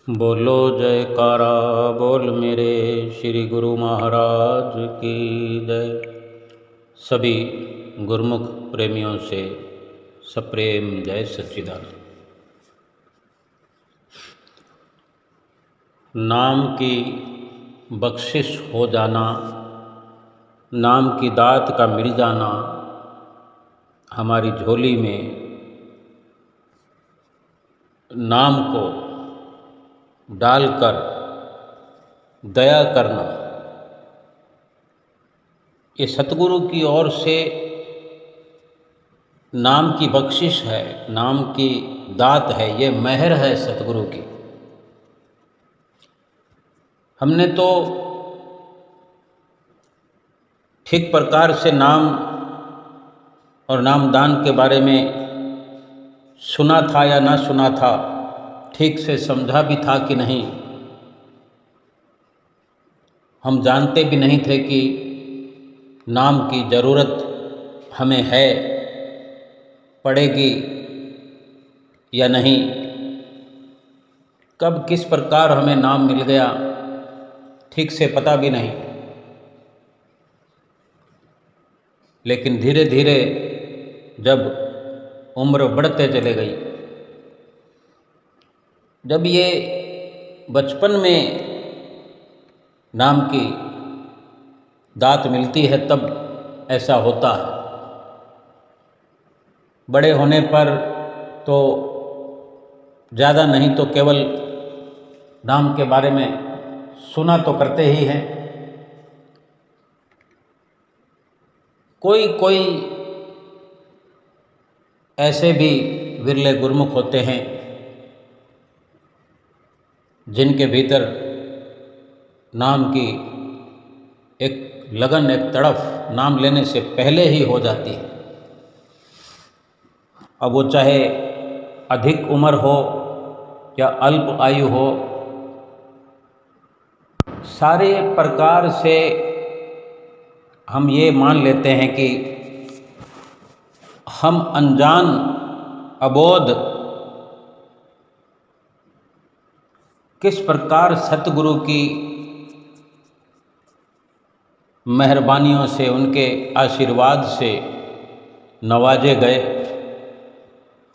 बोलो जयकारा बोल मेरे श्री गुरु महाराज की जय। सभी गुरुमुख प्रेमियों से सप्रेम जय सच्चिदानंद। नाम की बख्शिश हो जाना, नाम की दात का मिल जाना, हमारी झोली में नाम को डालकर दया करना, ये सतगुरु की ओर से नाम की बख्शिश है, नाम की दात है, ये मेहर है सतगुरु की। हमने तो ठीक प्रकार से नाम और नामदान के बारे में सुना था या ना सुना था, ठीक से समझा भी था कि नहीं, हम जानते भी नहीं थे कि नाम की ज़रूरत हमें है, पड़ेगी या नहीं, कब किस प्रकार हमें नाम मिल गया ठीक से पता भी नहीं। लेकिन धीरे धीरे जब उम्र बढ़ते चले गई, जब ये बचपन में नाम की दात मिलती है तब ऐसा होता है। बड़े होने पर तो ज़्यादा नहीं तो केवल नाम के बारे में सुना तो करते ही हैं। कोई कोई ऐसे भी विरले गुरुमुख होते हैं जिनके भीतर नाम की एक लगन, एक तड़फ नाम लेने से पहले ही हो जाती है। अब वो चाहे अधिक उम्र हो या अल्प आयु हो, सारे प्रकार से हम ये मान लेते हैं कि हम अनजान, अबोध किस प्रकार सतगुरु की मेहरबानियों से, उनके आशीर्वाद से नवाजे गए।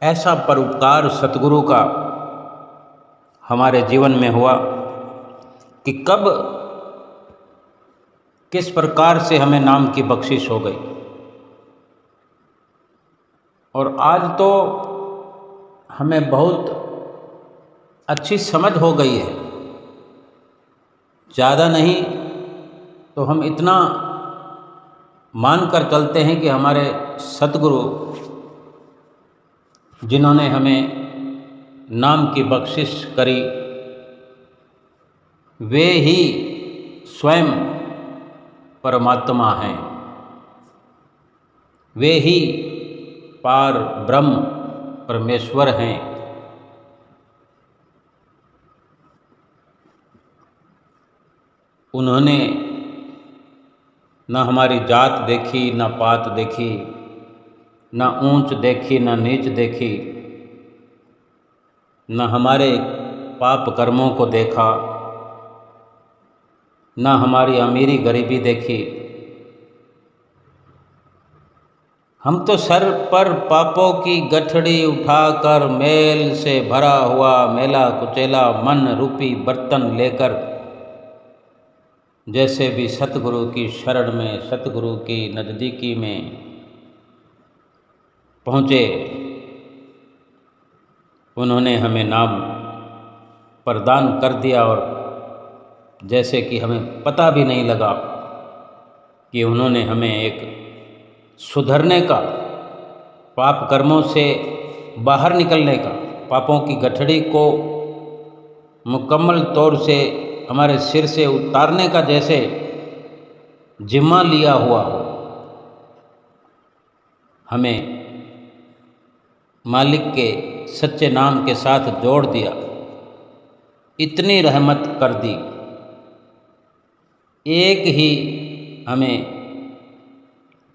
ऐसा परोपकार सतगुरु का हमारे जीवन में हुआ कि कब किस प्रकार से हमें नाम की बख्शिश हो गई। और आज तो हमें बहुत अच्छी समझ हो गई है, ज़्यादा नहीं तो हम इतना मानकर चलते हैं कि हमारे सतगुरु जिन्होंने हमें नाम की बख्शिश करी, वे ही स्वयं परमात्मा हैं, वे ही पार ब्रह्म परमेश्वर हैं। उन्होंने न हमारी जात देखी, न पात देखी, न ऊंच देखी, न नीच देखी, न हमारे पाप कर्मों को देखा, न हमारी अमीरी गरीबी देखी। हम तो सर पर पापों की गठड़ी उठाकर मेल से भरा हुआ मेला कुचेला मन रूपी बर्तन लेकर जैसे भी सतगुरु की शरण में, सतगुरु की नज़दीकी में पहुँचे, उन्होंने हमें नाम प्रदान कर दिया। और जैसे कि हमें पता भी नहीं लगा कि उन्होंने हमें एक सुधरने का, पाप कर्मों से बाहर निकलने का, पापों की गठड़ी को मुकम्मल तौर से हमारे सिर से उतारने का जैसे जिम्मा लिया हुआ हो, हमें मालिक के सच्चे नाम के साथ जोड़ दिया, इतनी रहमत कर दी। एक ही हमें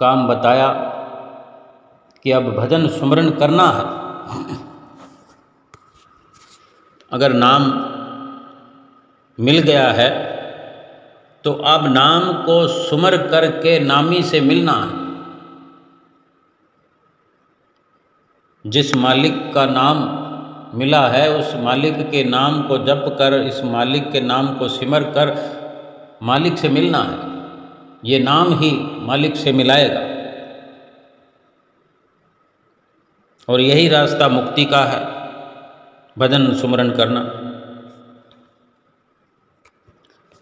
काम बताया कि अब भजन सुमरन करना है। अगर नाम मिल गया है, तो अब नाम को सुमर करके नामी से मिलना है। जिस मालिक का नाम मिला है उस मालिक के नाम को जप कर, इस मालिक के नाम को सिमर कर मालिक से मिलना है। ये नाम ही मालिक से मिलाएगा और यही रास्ता मुक्ति का है, भजन सुमरन करना।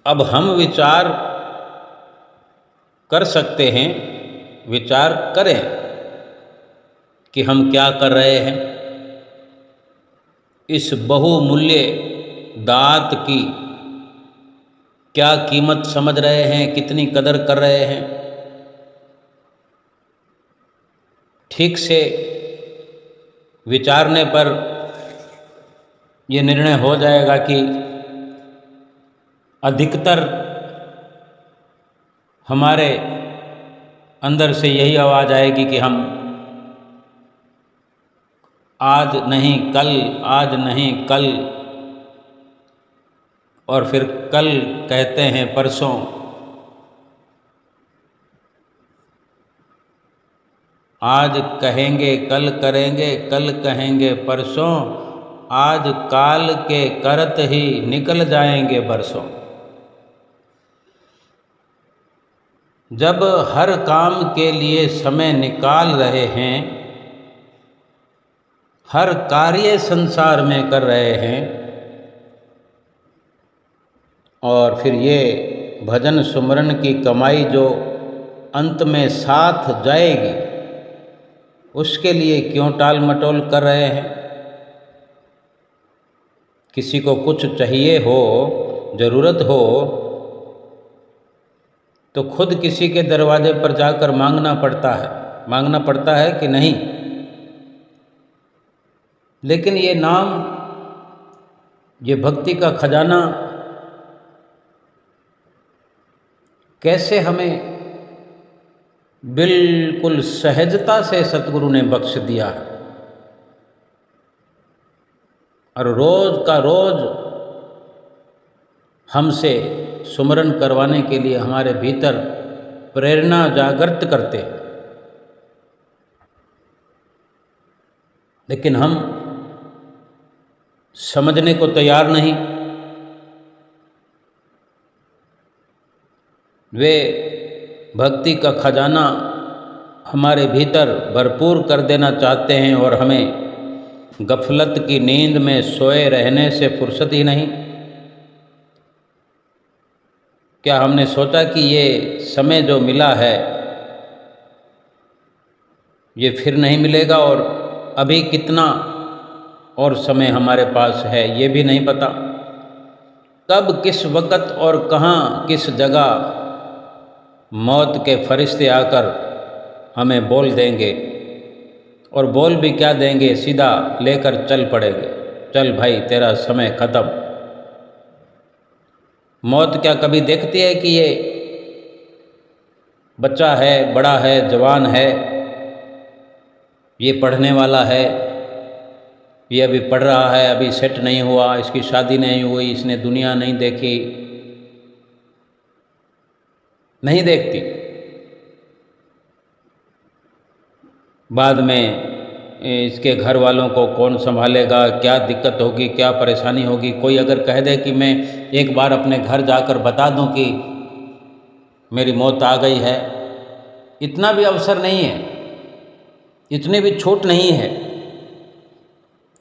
अब हम विचार कर सकते हैं, विचार करें कि हम क्या कर रहे हैं, इस बहुमूल्य दात की क्या कीमत समझ रहे हैं, कितनी कदर कर रहे हैं। ठीक से विचारने पर ये निर्णय हो जाएगा कि अधिकतर हमारे अंदर से यही आवाज़ आएगी कि हम आज नहीं कल, आज नहीं कल, और फिर कल कहते हैं परसों। आज कहेंगे कल करेंगे, कल कहेंगे परसों, आज काल के करत ही निकल जाएंगे बरसों। जब हर काम के लिए समय निकाल रहे हैं, हर कार्य संसार में कर रहे हैं, और फिर ये भजन सुमरन की कमाई जो अंत में साथ जाएगी, उसके लिए क्यों टाल मटोल कर रहे हैं। किसी को कुछ चाहिए हो, ज़रूरत हो, तो खुद किसी के दरवाजे पर जाकर मांगना पड़ता है कि नहीं। लेकिन ये नाम, ये भक्ति का खजाना कैसे हमें बिल्कुल सहजता से सतगुरु ने बख्श दिया है, और रोज का रोज हमसे सुमरन करवाने के लिए हमारे भीतर प्रेरणा जागृत करते हैं। लेकिन हम समझने को तैयार नहीं। वे भक्ति का खजाना हमारे भीतर भरपूर कर देना चाहते हैं और हमें गफलत की नींद में सोए रहने से फुर्सत ही नहीं। क्या हमने सोचा कि ये समय जो मिला है ये फिर नहीं मिलेगा, और अभी कितना और समय हमारे पास है ये भी नहीं पता। कब, किस वक़्त और कहाँ, किस जगह मौत के फरिश्ते आकर हमें बोल देंगे, और बोल भी क्या देंगे, सीधा लेकर चल पड़ेंगे, चल भाई तेरा समय ख़त्म। मौत क्या कभी देखती है कि ये बच्चा है, बड़ा है, जवान है, ये पढ़ने वाला है, ये अभी पढ़ रहा है, अभी सेट नहीं हुआ, इसकी शादी नहीं हुई, इसने दुनिया नहीं देखी, नहीं देखती। बाद में इसके घर वालों को कौन संभालेगा, क्या दिक्कत होगी, क्या परेशानी होगी। कोई अगर कह दे कि मैं एक बार अपने घर जाकर बता दूं कि मेरी मौत आ गई है, इतना भी अवसर नहीं है, इतनी भी छूट नहीं है।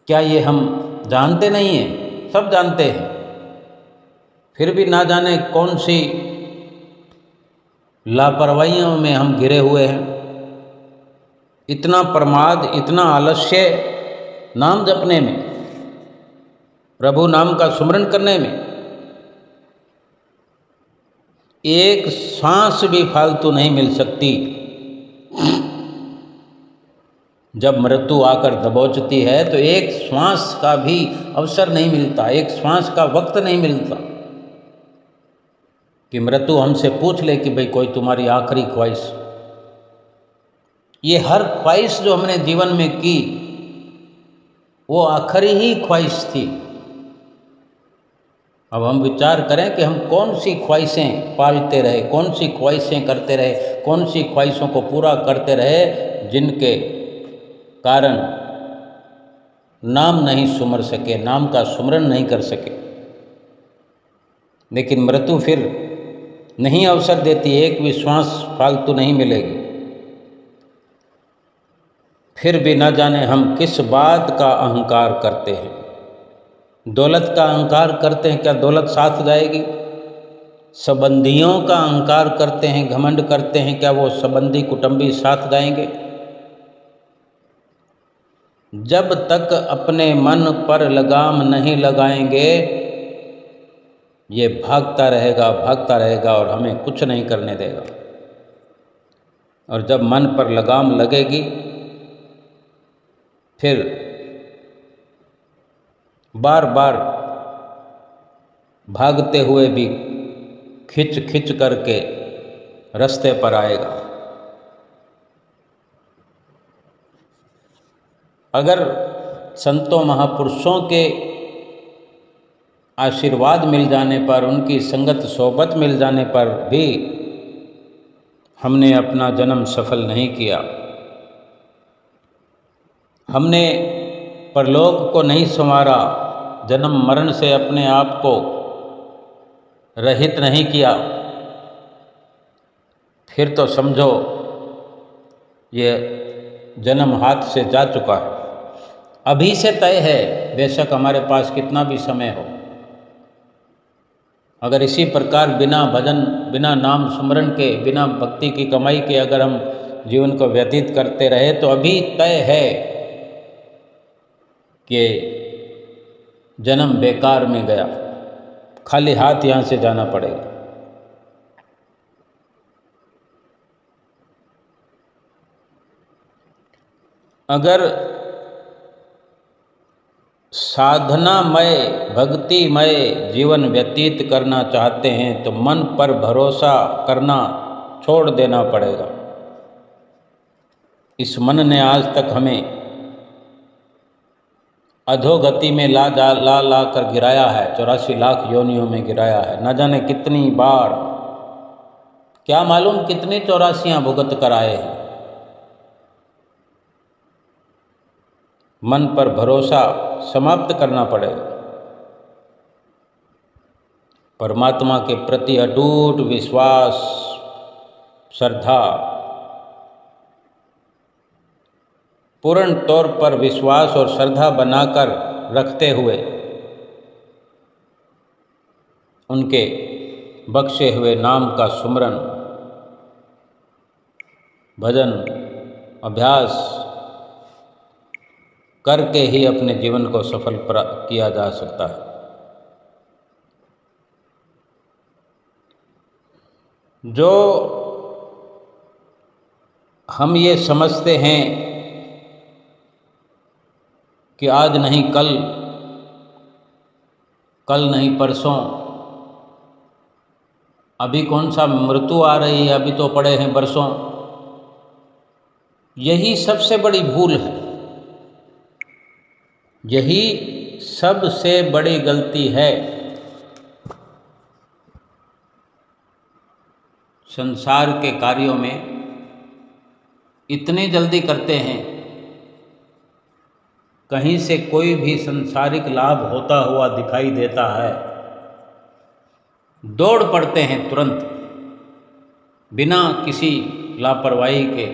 क्या ये हम जानते नहीं हैं? सब जानते हैं, फिर भी ना जाने कौन सी लापरवाहियों में हम घिरे हुए हैं। इतना प्रमाद, इतना आलस्य नाम जपने में, प्रभु नाम का सुमरन करने में। एक सांस भी फालतू नहीं मिल सकती। जब मृत्यु आकर दबोचती है तो एक श्वास का भी अवसर नहीं मिलता, एक श्वास का वक्त नहीं मिलता कि मृत्यु हमसे पूछ ले कि भाई कोई तुम्हारी आखिरी ख्वाहिश। ये हर ख्वाहिश जो हमने जीवन में की वो आखिरी ही ख्वाहिश थी। अब हम विचार करें कि हम कौन सी ख्वाहिशें पालते रहे, कौन सी ख्वाहिशें करते रहे, कौन सी ख्वाहिशों को पूरा करते रहे जिनके कारण नाम नहीं सुमर सके, नाम का सुमरन नहीं कर सके। लेकिन मृत्यु फिर नहीं अवसर देती, एक भी श्वास फालतू नहीं मिलेगी। फिर भी न जाने हम किस बात का अहंकार करते हैं। दौलत का अहंकार करते हैं, क्या दौलत साथ जाएगी? संबंधियों का अहंकार करते हैं, घमंड करते हैं, क्या वो संबंधी कुटुंबी साथ जाएंगे? जब तक अपने मन पर लगाम नहीं लगाएंगे ये भागता रहेगा और हमें कुछ नहीं करने देगा। और जब मन पर लगाम लगेगी फिर बार बार भागते हुए भी खिंच खिंच करके रास्ते पर आएगा। अगर संतों महापुरुषों के आशीर्वाद मिल जाने पर, उनकी संगत सोबत मिल जाने पर भी हमने अपना जन्म सफल नहीं किया, हमने परलोक को नहीं संवारा, जन्म मरण से अपने आप को रहित नहीं किया, फिर तो समझो ये जन्म हाथ से जा चुका है। अभी से तय है, बेशक हमारे पास कितना भी समय हो, अगर इसी प्रकार बिना भजन, बिना नाम सुमरन के, बिना भक्ति की कमाई के अगर हम जीवन को व्यतीत करते रहे तो अभी तय है कि जन्म बेकार में गया, खाली हाथ यहाँ से जाना पड़ेगा। अगर साधनामय, भक्तिमय जीवन व्यतीत करना चाहते हैं तो मन पर भरोसा करना छोड़ देना पड़ेगा। इस मन ने आज तक हमें अधोगति में ला कर गिराया है, 84 लाख योनियों में गिराया है, न जाने कितनी बार, क्या मालूम कितनी 84 भुगत कर आए हैं। मन पर भरोसा समाप्त करना पड़ेगा। परमात्मा के प्रति अटूट विश्वास, श्रद्धा, पूर्ण तौर पर विश्वास और श्रद्धा बनाकर रखते हुए उनके बख्शे हुए नाम का सुमरन, भजन, अभ्यास करके ही अपने जीवन को सफल किया जा सकता है। जो हम ये समझते हैं कि आज नहीं कल, कल नहीं परसों, अभी कौन सा मृत्यु आ रही है, अभी तो पड़े हैं बरसों, यही सबसे बड़ी भूल है, यही सबसे बड़ी गलती है। संसार के कार्यों में इतनी जल्दी करते हैं, कहीं से कोई भी संसारिक लाभ होता हुआ दिखाई देता है, दौड़ पड़ते हैं तुरंत, बिना किसी लापरवाही के,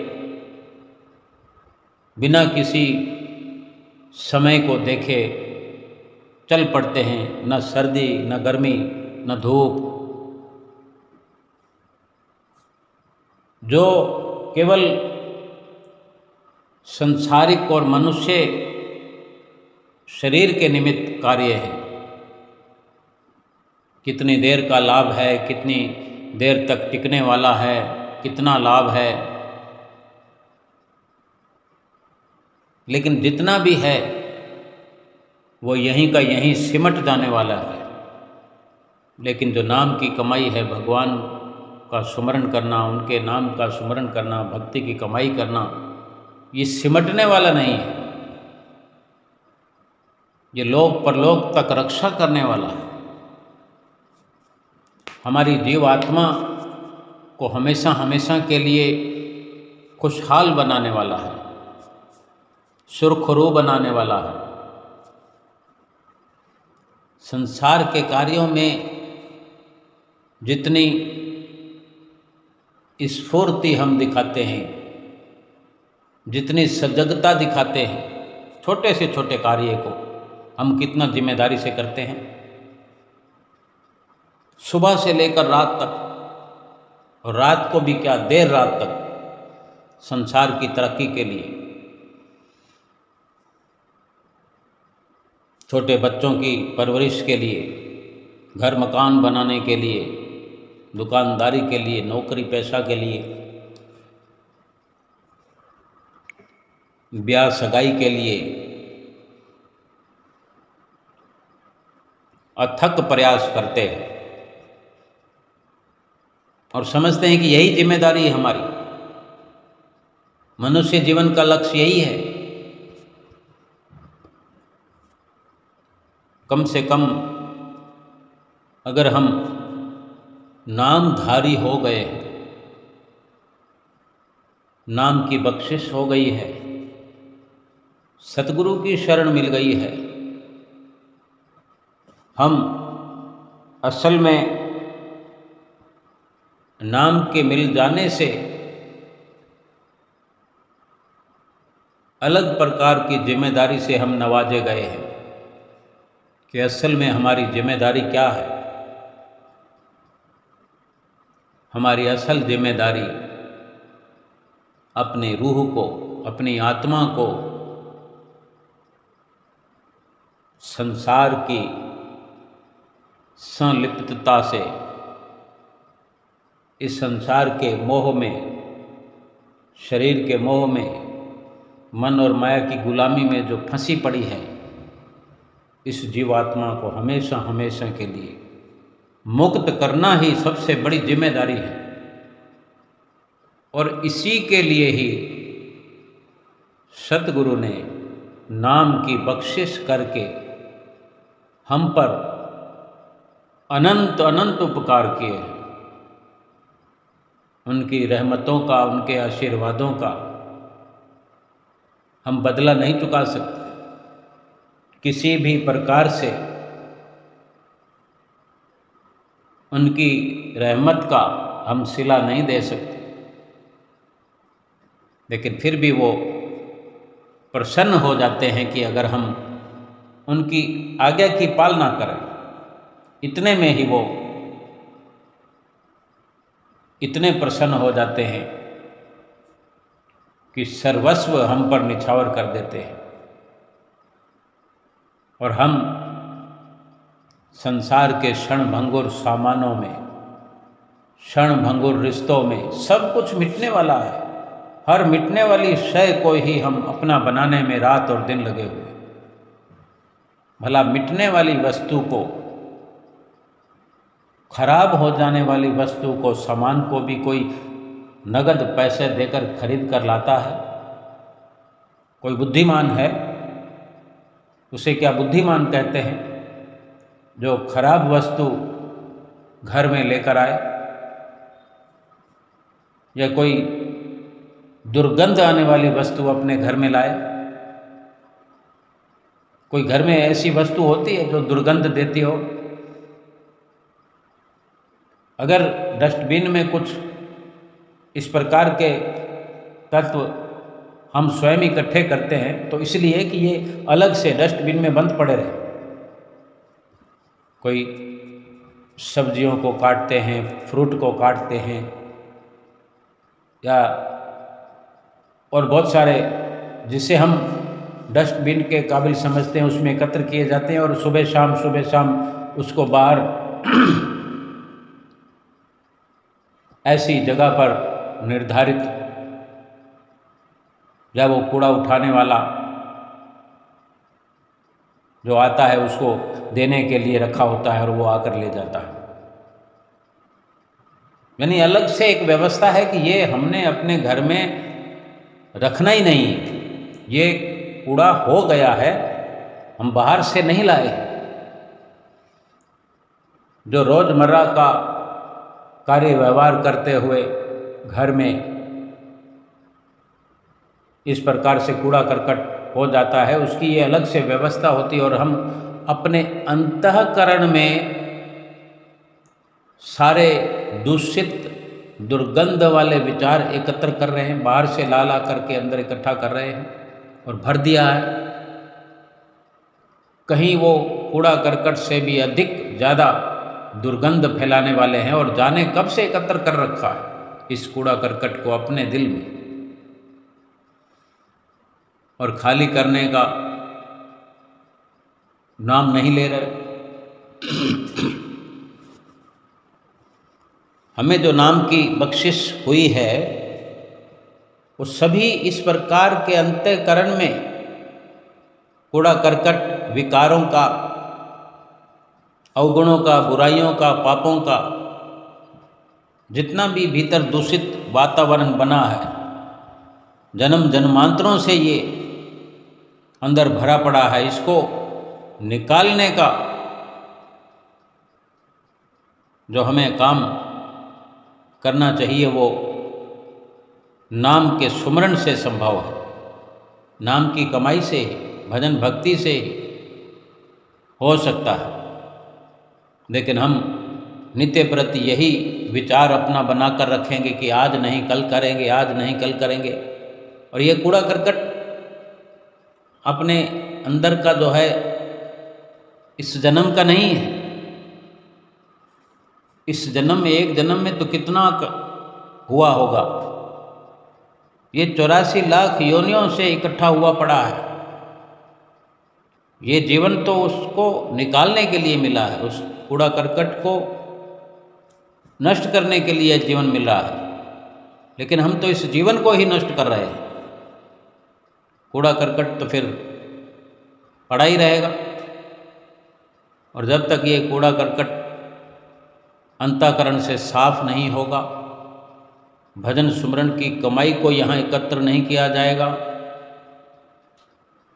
बिना किसी समय को देखे चल पड़ते हैं, न सर्दी, न गर्मी, न धूप। जो केवल संसारिक और मनुष्य शरीर के निमित्त कार्य है, कितनी देर का लाभ है, कितनी देर तक टिकने वाला है, कितना लाभ है, लेकिन जितना भी है वो यहीं का यहीं सिमट जाने वाला है। लेकिन जो नाम की कमाई है, भगवान का सुमरण करना, उनके नाम का सुमरण करना, भक्ति की कमाई करना, ये सिमटने वाला नहीं है, ये लोक परलोक तक रक्षा करने वाला है। हमारी जीवात्मा को हमेशा हमेशा के लिए खुशहाल बनाने वाला है, सुरखरू बनाने वाला है। संसार के कार्यों में जितनी स्फूर्ति हम दिखाते हैं, जितनी सजगता दिखाते हैं, छोटे से छोटे कार्य को हम कितना जिम्मेदारी से करते हैं। सुबह से लेकर रात तक, और रात को भी क्या, देर रात तक संसार की तरक्की के लिए, छोटे बच्चों की परवरिश के लिए, घर मकान बनाने के लिए, दुकानदारी के लिए, नौकरी पेशा के लिए, ब्याह सगाई के लिए अथक प्रयास करते हैं और समझते हैं कि यही जिम्मेदारी है हमारी। मनुष्य जीवन का लक्ष्य यही है। कम से कम अगर हम नामधारी हो गए, नाम की बख्शिश हो गई है, सतगुरु की शरण मिल गई है, हम असल में नाम के मिल जाने से अलग प्रकार की जिम्मेदारी से हम नवाजे गए हैं कि असल में हमारी जिम्मेदारी क्या है। हमारी असल जिम्मेदारी अपनी रूह को, अपनी आत्मा को संसार की संलिप्तता से, इस संसार के मोह में, शरीर के मोह में, मन और माया की गुलामी में जो फंसी पड़ी है, इस जीवात्मा को हमेशा हमेशा के लिए मुक्त करना ही सबसे बड़ी जिम्मेदारी है। और इसी के लिए ही सतगुरु ने नाम की बख्शिश करके हम पर अनंत अनंत उपकार किए हैं। उनकी रहमतों का, उनके आशीर्वादों का हम बदला नहीं चुका सकते, किसी भी प्रकार से उनकी रहमत का हम सिला नहीं दे सकते। लेकिन फिर भी वो प्रसन्न हो जाते हैं कि अगर हम उनकी आज्ञा की पालना करें, इतने में ही वो इतने प्रसन्न हो जाते हैं कि सर्वस्व हम पर निछावर कर देते हैं और हम संसार के क्षणभंगुर सामानों में, क्षणभंगुर रिश्तों में सब कुछ मिटने वाला है। हर मिटने वाली शय को ही हम अपना बनाने में रात और दिन लगे हुए। भला मिटने वाली वस्तु को, खराब हो जाने वाली वस्तु को, सामान को भी कोई नगद पैसे देकर खरीद कर लाता है? कोई बुद्धिमान है? उसे क्या बुद्धिमान कहते हैं जो खराब वस्तु घर में लेकर आए, या कोई दुर्गंध आने वाली वस्तु अपने घर में लाए? कोई घर में ऐसी वस्तु होती है जो दुर्गंध देती हो? अगर डस्टबिन में कुछ इस प्रकार के तत्व हम स्वयं इकट्ठे करते हैं तो इसलिए कि ये अलग से डस्टबिन में बंद पड़े रहे। कोई सब्जियों को काटते हैं, फ्रूट को काटते हैं, या और बहुत सारे जिसे हम डस्टबिन के काबिल समझते हैं उसमें एकत्र किए जाते हैं और सुबह शाम उसको बाहर ऐसी जगह पर निर्धारित, जब वो कूड़ा उठाने वाला जो आता है उसको देने के लिए रखा होता है और वो आकर ले जाता है। यानी अलग से एक व्यवस्था है कि ये हमने अपने घर में रखना ही नहीं, ये कूड़ा हो गया है, हम बाहर से नहीं लाए। जो रोजमर्रा का कार्य व्यवहार करते हुए घर में इस प्रकार से कूड़ा करकट हो जाता है, उसकी ये अलग से व्यवस्था होती है। और हम अपने अंतःकरण में सारे दूषित दुर्गंध वाले विचार एकत्र कर रहे हैं, बाहर से ला ला करके अंदर इकट्ठा कर रहे हैं और भर दिया है। कहीं वो कूड़ा करकट से भी अधिक ज़्यादा दुर्गंध फैलाने वाले हैं, और जाने कब से एकत्र कर रखा है इस कूड़ा करकट को अपने दिल में, और खाली करने का नाम नहीं ले रहे। हमें जो नाम की बख्शिश हुई है वो सभी इस प्रकार के अंतःकरण में कूड़ा करकट विकारों का, अवगुणों का, बुराइयों का, पापों का जितना भी भीतर दूषित वातावरण बना है, जन्म जन्मांतरों से ये अंदर भरा पड़ा है, इसको निकालने का जो हमें काम करना चाहिए वो नाम के सुमरण से संभव है। नाम की कमाई से, भजन भक्ति से हो सकता है। लेकिन हम नित्य प्रति यही विचार अपना बनाकर रखेंगे कि आज नहीं कल करेंगे, आज नहीं कल करेंगे, और ये कूड़ा करकट अपने अंदर का जो है इस जन्म का नहीं है। इस जन्म में, एक जन्म में तो कितना हुआ होगा, ये 84 लाख योनियों से इकट्ठा हुआ पड़ा है। ये जीवन तो उसको निकालने के लिए मिला है, उस कूड़ा करकट को नष्ट करने के लिए जीवन मिला है, लेकिन हम तो इस जीवन को ही नष्ट कर रहे हैं। कूड़ा करकट तो फिर पड़ा ही रहेगा, और जब तक ये कूड़ा करकट अंतःकरण से साफ नहीं होगा, भजन सुमरण की कमाई को यहाँ एकत्र नहीं किया जाएगा,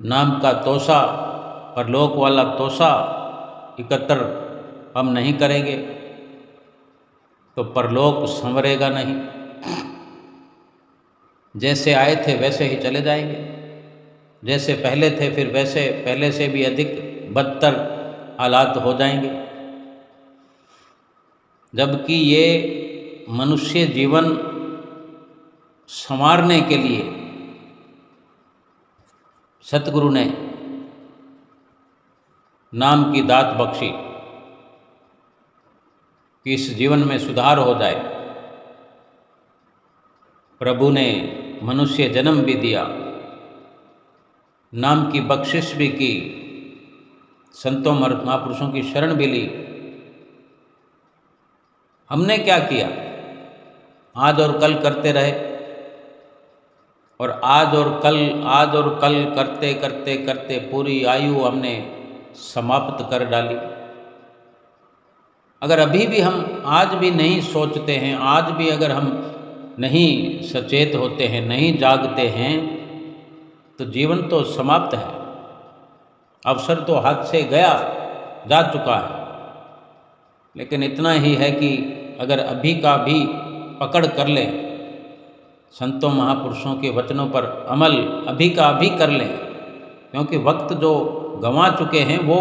नाम का तोसा, परलोक वाला तोसा एकत्र हम नहीं करेंगे तो परलोक संवरेगा नहीं। जैसे आए थे वैसे ही चले जाएंगे, जैसे पहले थे फिर वैसे पहले से भी अधिक बदतर हालात हो जाएंगे। जबकि ये मनुष्य जीवन संवारने के लिए सतगुरु ने नाम की दात बख्शी कि इस जीवन में सुधार हो जाए। प्रभु ने मनुष्य जन्म भी दिया, नाम की बख्शिश भी की, संतों महापुरुषों की शरण भी ली। हमने क्या किया? आज और कल करते रहे, और आज और कल करते करते करते पूरी आयु हमने समाप्त कर डाली। अगर अभी भी हम आज भी नहीं सोचते हैं, आज भी अगर हम नहीं सचेत होते हैं, नहीं जागते हैं, तो जीवन तो समाप्त है, अवसर तो हाथ से गया जा चुका है। लेकिन इतना ही है कि अगर अभी का भी पकड़ कर लें, संतों महापुरुषों के वचनों पर अमल अभी का अभी कर लें, क्योंकि वक्त जो गंवा चुके हैं वो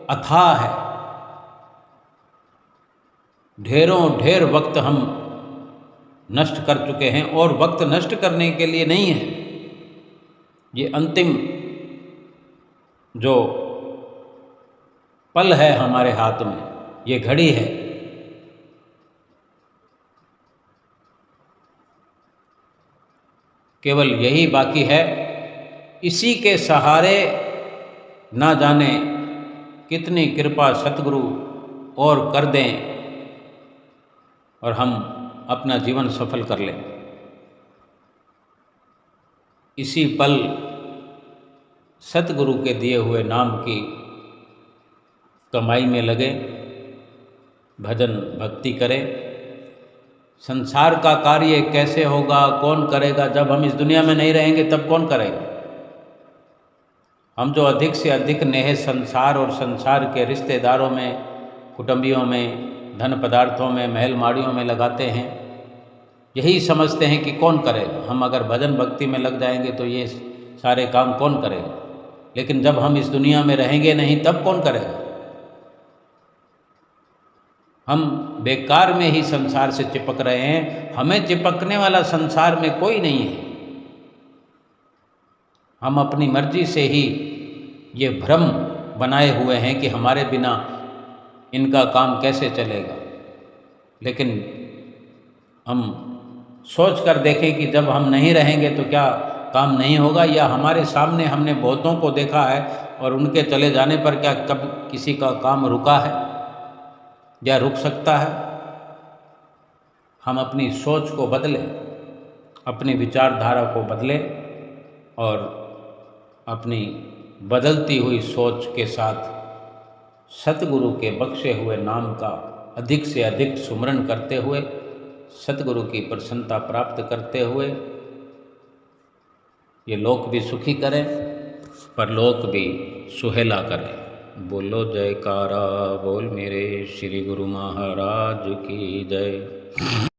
अथाह है। ढेरों ढेर वक्त हम नष्ट कर चुके हैं, और वक्त नष्ट करने के लिए नहीं है। ये अंतिम जो पल है हमारे हाथ में, ये घड़ी है। केवल यही बाकी है, इसी के सहारे ना जाने कितनी कृपा सतगुरु और कर दें और हम अपना जीवन सफल कर लें। इसी पल सतगुरु के दिए हुए नाम की कमाई में लगे, भजन भक्ति करें। संसार का कार्य कैसे होगा, कौन करेगा? जब हम इस दुनिया में नहीं रहेंगे तब कौन करेगा? हम जो अधिक से अधिक नेह संसार और संसार के रिश्तेदारों में, कुटुंबियों में धन पदार्थों में, महल माड़ियों में लगाते हैं। यही समझते हैं कि कौन करेगा, हम अगर भजन भक्ति में लग जाएंगे तो ये सारे काम कौन करेगा। लेकिन जब हम इस दुनिया में रहेंगे नहीं तब कौन करेगा। हम बेकार में ही संसार से चिपक रहे हैं, हमें चिपकने वाला संसार में कोई नहीं है। हम अपनी मर्जी से ही ये भ्रम बनाए हुए हैं कि हमारे बिना इनका काम कैसे चलेगा। लेकिन हम सोच कर देखें कि जब हम नहीं रहेंगे तो क्या काम नहीं होगा, या हमारे सामने हमने बहुतों को देखा है और उनके चले जाने पर क्या कब किसी का काम रुका है या रुक सकता है। हम अपनी सोच को बदलें, अपनी विचारधारा को बदलें और अपनी बदलती हुई सोच के साथ सतगुरु के बख्शे हुए नाम का अधिक से अधिक सुमरण करते हुए, सतगुरु की प्रसन्नता प्राप्त करते हुए ये लोक भी सुखी करें, परलोक भी सुहेला करें। बोलो जयकारा बोल मेरे श्री गुरु महाराज की जय।